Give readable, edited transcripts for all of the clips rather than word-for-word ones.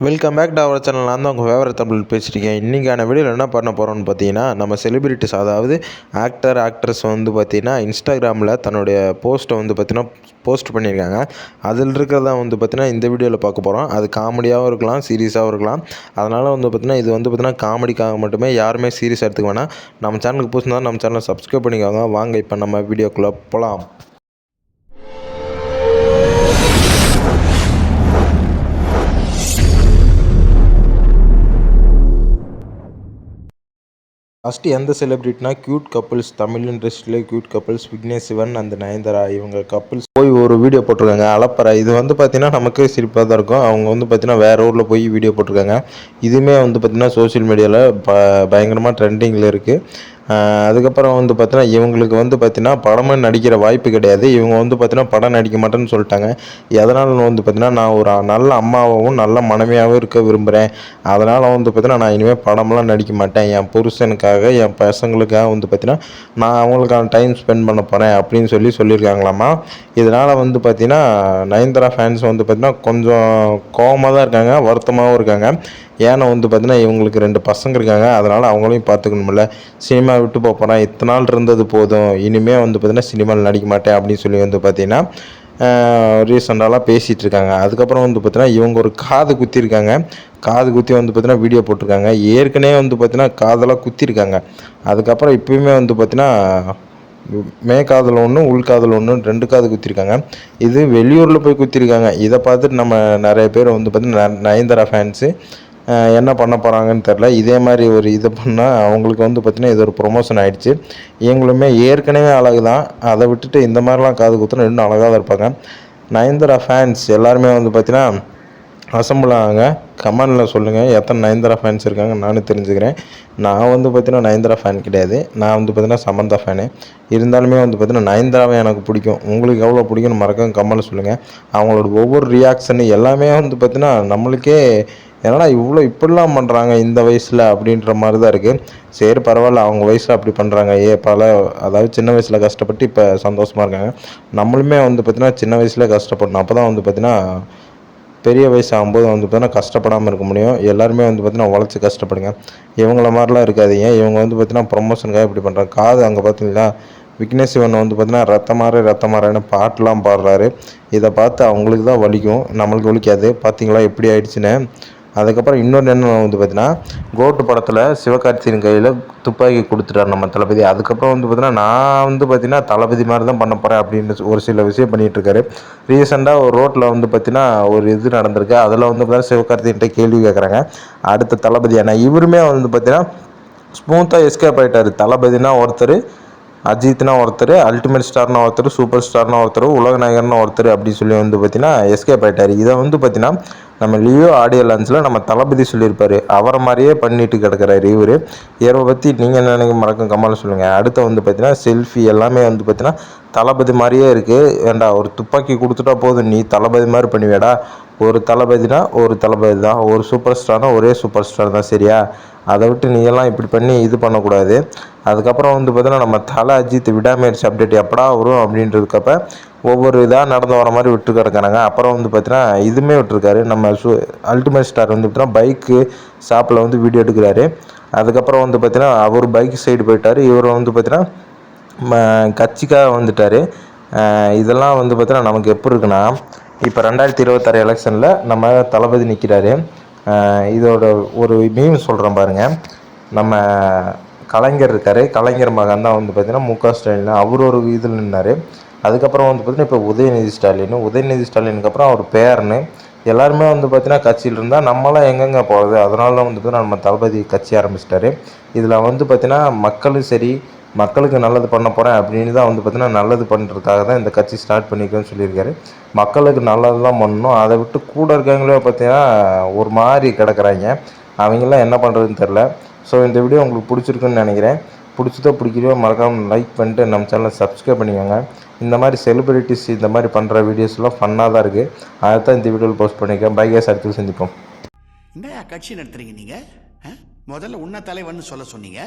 Welcome back to our channel. நான் தான் உங்கள் ஃபேவரட் தமிழ் பேசியிருக்கேன். இன்றைக்கான வீடியோவில் என்ன பண்ண போகிறோன்னு பார்த்தீங்கன்னா, நம்ம செலிபிரிட்டிஸ் அதாவது ஆக்ட்ரஸ் வந்து பார்த்திங்கன்னா இன்ஸ்டாகிராமில் தன்னுடைய போஸ்ட்டை வந்து போஸ்ட் பண்ணியிருக்காங்க. அதில் இருக்கிறதா வந்து பார்த்திங்கன்னா இந்த வீடியோவில் பார்க்க போகிறோம். அது காமெடியாகவும் இருக்கலாம், சீரியஸாகவும் இருக்கலாம். அதனால் வந்து பார்த்திங்கன்னா இது வந்து பார்த்திங்கன்னா காமெடிக்காக மட்டுமே, யாருமே சீரியஸ் எடுத்துக்க வேணாம். நம்ம சேனலுக்கு புதுசுனா நம்ம சேனலை சப்ஸ்கிரைப் பண்ணிக்கோங்க. வாங்க இப்போ நம்ம வீடியோக்குள்ளே போகலாம். ஃபஸ்ட்டு எந்த செலிப்ரிட்டினா க்யூட் கப்புள்ஸ், தமிழ் இண்டஸ்ட்ரியிலே cute couples Vignesh Shivan and Nayanthara இவங்க கப்புள்ஸ் போய் ஒரு வீடியோ போட்டிருக்காங்க. அலப்பறை இது வந்து பார்த்திங்கன்னா நமக்கு சிரிப்பாக தான் இருக்கும். அவங்க வந்து பார்த்திங்கன்னா வேறு ஊரில் போய் வீடியோ போட்டிருக்காங்க. இதுவுமே வந்து பார்த்திங்கன்னா சோஷியல் மீடியாவில் பயங்கரமாக ட்ரெண்டிங்கில் இருக்குது. அதுக்கப்புறம் வந்து பார்த்தீங்கன்னா இவங்களுக்கு வந்து பார்த்திங்கன்னா படமே நடிக்கிற வாய்ப்பு கிடையாது. இவங்க வந்து பார்த்திங்கன்னா படம் நடிக்க மாட்டேன்னு சொல்லிட்டாங்க. எதனால் வந்து பார்த்திங்கன்னா நான் ஒரு நல்ல அம்மாவாகவும் நல்ல மனைவியாகவும் இருக்க விரும்புகிறேன். அதனால் வந்து பார்த்திங்கன்னா நான் இனிமேல் படமெல்லாம் நடிக்க மாட்டேன். என் புருஷனுக்காக என் பசங்களுக்காக வந்து பார்த்திங்கன்னா நான் அவங்களுக்கான டைம் ஸ்பெண்ட் பண்ண போகிறேன் அப்படின்னு சொல்லியிருக்காங்களாம்மா. இதனால் வந்து பார்த்திங்கன்னா நயன்தாரா ஃபேன்ஸ் வந்து பார்த்திங்கன்னா கொஞ்சம் கோவமாக தான் இருக்காங்க, வருத்தமாகவும் இருக்காங்க. ஏன்னா வந்து பார்த்திங்கன்னா இவங்களுக்கு 2 பசங்க இருக்காங்க. அதனால் அவங்களையும் பார்த்துக்கணுமில்ல. சினிமா விட்டு போகிறேன், இத்தனை நாள் இருந்தது போதும், இனிமேல் வந்து பார்த்திங்கன்னா சினிமாவில் நடிக்க மாட்டேன் அப்படின்னு சொல்லி வந்து பார்த்திங்கன்னா ரீசெண்டாலாம் பேசிகிட்டு இருக்காங்க. அதுக்கப்புறம் வந்து பார்த்திங்கன்னா இவங்க ஒரு காது குத்திருக்காங்க. காது குத்தி வந்து பார்த்திங்கன்னா வீடியோ போட்டிருக்காங்க. ஏற்கனவே வந்து பார்த்திங்கன்னா காதெல்லாம் குத்திருக்காங்க. அதுக்கப்புறம் இப்போயுமே வந்து பார்த்திங்கன்னா மேற்காதில் ஒன்று உள்காதில் ஒன்று 2 காது குத்திருக்காங்க. இது வெளியூரில் போய் குத்திருக்காங்க. இதை பார்த்துட்டு நம்ம நிறைய பேர் வந்து பார்த்திங்கன்னா நயன்தாரா ஃபேன்ஸு என்ன பண்ண போகிறாங்கன்னு தெரில. இதே மாதிரி ஒரு இதை பண்ணால் அவங்களுக்கு வந்து பார்த்திங்கன்னா இது ஒரு ப்ரொமோஷன் ஆகிடுச்சு. இவங்களுமே ஏற்கனவே அழகு தான், அதை விட்டுட்டு இந்த மாதிரிலாம் காது குத்துனா இன்னும் அழகாக தான் இருப்பாங்க. நயன்தாரா ஃபேன்ஸ் எல்லாருமே வந்து பார்த்திங்கன்னா அசம்பிள் ஆகுங்க. கமெண்டில் சொல்லுங்கள் எத்தனை நயன்தாரா ஃபேன்ஸ் இருக்காங்க நானும் தெரிஞ்சுக்கிறேன். நான் வந்து பார்த்திங்கன்னா நயன்தாரா ஃபேன் கிடையாது. நான் வந்து பார்த்திங்கன்னா சமந்தா ஃபேனு. இருந்தாலுமே வந்து பார்த்திங்கன்னா நயன்தாராவை எனக்கு பிடிக்கும். உங்களுக்கு எவ்வளோ பிடிக்கும்னு மறக்காம கமெண்டில் சொல்லுங்கள். அவங்களோட ஒவ்வொரு ரியாக்ஷனு எல்லாமே வந்து பார்த்திங்கன்னா நம்மளுக்கே ஏன்னா இப்படிலாம் பண்ணுறாங்க இந்த வயசில் அப்படின்ற மாதிரி தான் இருக்குது. சரி பரவாயில்ல, அவங்க வயசில் அப்படி பண்ணுறாங்க. அதாவது சின்ன வயசில் கஷ்டப்பட்டு இப்போ சந்தோஷமாக இருக்காங்க. நம்மளுமே வந்து பார்த்திங்கன்னா சின்ன வயசில் கஷ்டப்படணும். அப்போ தான் வந்து பார்த்திங்கன்னா பெரிய வயசு ஆகும்போது வந்து பார்த்திங்கன்னா கஷ்டப்படாமல் இருக்க முடியும். எல்லாருமே வந்து பார்த்திங்கன்னா உழைச்சி கஷ்டப்படுங்க. இவங்கள மாதிரிலாம் இருக்காதீங்க. இவங்க வந்து பார்த்திங்கன்னா ப்ரொமோஷனுக்காக இப்படி பண்ணுறாங்க. காது அங்கே பார்த்தீங்களா விக்னேஷ் சிவன் வந்து பார்த்திங்கன்னா ரத்த மாறேன்னு பாட்டெலாம் பாடுறாரு. இதை பார்த்து அவங்களுக்கு தான் வலிக்கும், நம்மளுக்கு வலிக்காது. பார்த்தீங்களா எப்படி ஆயிடுச்சுன்னு. அதுக்கப்புறம் இன்னொன்று என்ன வந்து பார்த்தீங்கன்னா கோட்டு படத்தில் சிவகார்த்திகேயன் கையில் துப்பாக்கி கொடுத்துட்டார் நம்ம தளபதி. அதுக்கப்புறம் வந்து பார்த்தீங்கன்னா நான் வந்து பார்த்திங்கன்னா தளபதி மாதிரி தான் பண்ண போகிறேன் அப்படின்னு ஒரு சில விஷயம் பண்ணிகிட்ருக்காரு. ரீசெண்டாக ஒரு ரோட்டில் வந்து பார்த்திங்கன்னா ஒரு இது நடந்திருக்கு. அதில் வந்து பார்த்தீங்கன்னா சிவகார்த்திகேயன்கிட்ட கேள்வி கேட்குறாங்க அடுத்த தளபதியான. இவருமே வந்து பார்த்திங்கன்னா ஸ்மூத்தாக எஸ்கேப் ஆகிட்டார். தளபதினா ஒருத்தர், அஜித்னா ஒருத்தர், அல்டிமேட் ஸ்டார்னா ஒருத்தர், சூப்பர் ஸ்டார்னா ஒருத்தர், உலக நாயகர்னா ஒருத்தர் அப்படி சொல்லி வந்து பார்த்திங்கன்னா எஸ்கேப் ஆகிட்டார். இதை வந்து பார்த்திங்கன்னா நம்ம லியோ ஆடியோ லான்ச்சில் நம்ம தளபதி சொல்லியிருப்பார். அவரை மாதிரியே பண்ணிட்டு கிடக்கிறாரு இவர். இவரை பற்றி நீங்கள் என்ன நினைக்க மறக்கும் கமெண்ட்ல சொல்லுங்கள். அடுத்து வந்து பார்த்திங்கன்னா செல்ஃபி எல்லாமே வந்து பார்த்திங்கன்னா தளபதி மாதிரியே இருக்குது. ஏண்டா ஒரு துப்பாக்கி கொடுத்துட்டா போதும், நீ தளபதி மாதிரி பண்ணுவேடா. ஒரு தளபதினா ஒரு தளபதி தான், ஒரு சூப்பர் ஸ்டார்னா ஒரே சூப்பர் ஸ்டார் தான், சரியா? அதை விட்டு நீங்கள்லாம் இப்படி பண்ணி இது பண்ணக்கூடாது. அதுக்கப்புறம் வந்து பார்த்திங்கன்னா நம்ம தலை அஜித் விடாமுயற்சி அப்டேட் எப்படா வரும் அப்படின்றதுக்கப்ப ஒவ்வொரு இதாக நடந்து வர மாதிரி விட்டு கிடக்கிறாங்க. அப்புறம் வந்து பார்த்தீங்கன்னா இதுவுமே விட்டுருக்காரு. நம்ம அல்டிமேட் ஸ்டார் வந்து பார்த்தீங்கன்னா பைக்கு ஷாப்பில் வந்து வீடியோ எடுக்கிறாரு. அதுக்கப்புறம் வந்து பார்த்தீங்கன்னா அவர் பைக் சைடு போயிட்டார். இவர் வந்து பார்த்தீங்கன்னா கட்சிக்காக வந்துட்டார். இதெல்லாம் வந்து பார்த்தீங்கன்னா நமக்கு எப்படி இருக்குன்னா, இப்போ 2026 எலெக்ஷனில் நம்ம தளபதி நிற்கிறாரு. இதோட ஒரு மீம் சொல்கிறேன் பாருங்கள். நம்ம கலைஞர் இருக்கார், கலைஞர் மகன் தான் வந்து பார்த்திங்கன்னா முக ஸ்டாலின். அவர் ஒரு இதில் நின்னார். அதுக்கப்புறம் வந்து பார்த்திங்கன்னா இப்போ உதயநிதி ஸ்டாலினுக்கு அப்புறம் அவர் பேரனு எல்லாருமே வந்து பார்த்திங்கன்னா கட்சியில் இருந்தால் நம்மளாம் எங்கெங்கே போகிறது. அதனால தான் வந்து பார்த்திங்கன்னா நம்ம தளபதி கட்சி ஆரம்பிச்சிட்டாரு. இதில் வந்து பார்த்திங்கன்னா மக்களும் சரி, மக்களுக்கு நல்லது பண்ண போகிறேன் அப்படின்னு தான் வந்து பார்த்திங்கன்னா நல்லது பண்ணுறதுக்காக தான் இந்த கட்சி ஸ்டார்ட் பண்ணியிருக்கேன்னு சொல்லியிருக்காரு. மக்களுக்கு நல்லது தான் பண்ணணும். அதை விட்டு கூட இருக்காங்களே பார்த்திங்கன்னா ஒரு மாதிரி கிடக்குறாங்க. அவங்களாம் என்ன பண்ணுறதுன்னு தெரில. ஸோ இந்த வீடியோ உங்களுக்கு பிடிச்சிருக்குன்னு நினைக்கிறேன். பிடிச்சதோ பிடிக்கிறதோ மறக்காமல் லைக் பண்ணிட்டு நம்ம சேனலை சப்ஸ்கிரைப் பண்ணிக்கோங்க. இந்த மாதிரி செலிபிரிட்டிஸ் இந்த மாதிரி பண்ணுற வீடியோஸ்லாம் ஃபன்னாக தான் இருக்குது. அதை தான் இந்த வீடியோவில் போஸ்ட் பண்ணியிருக்கேன். பை கேஸ், அடுத்து சந்திப்போம். என்ன கட்சி நடத்துறீங்க நீங்கள்? முதல்ல உன்ன தலைவன்னு சொல்ல சொன்னீங்க,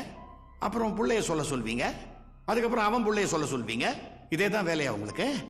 அப்புறம் பிள்ளைய சொல்ல சொல்வீங்க, அதுக்கப்புறம் அவன் பிள்ளைய சொல்ல சொல்வீங்க. இதே தான் வேலையா உங்களுக்கு?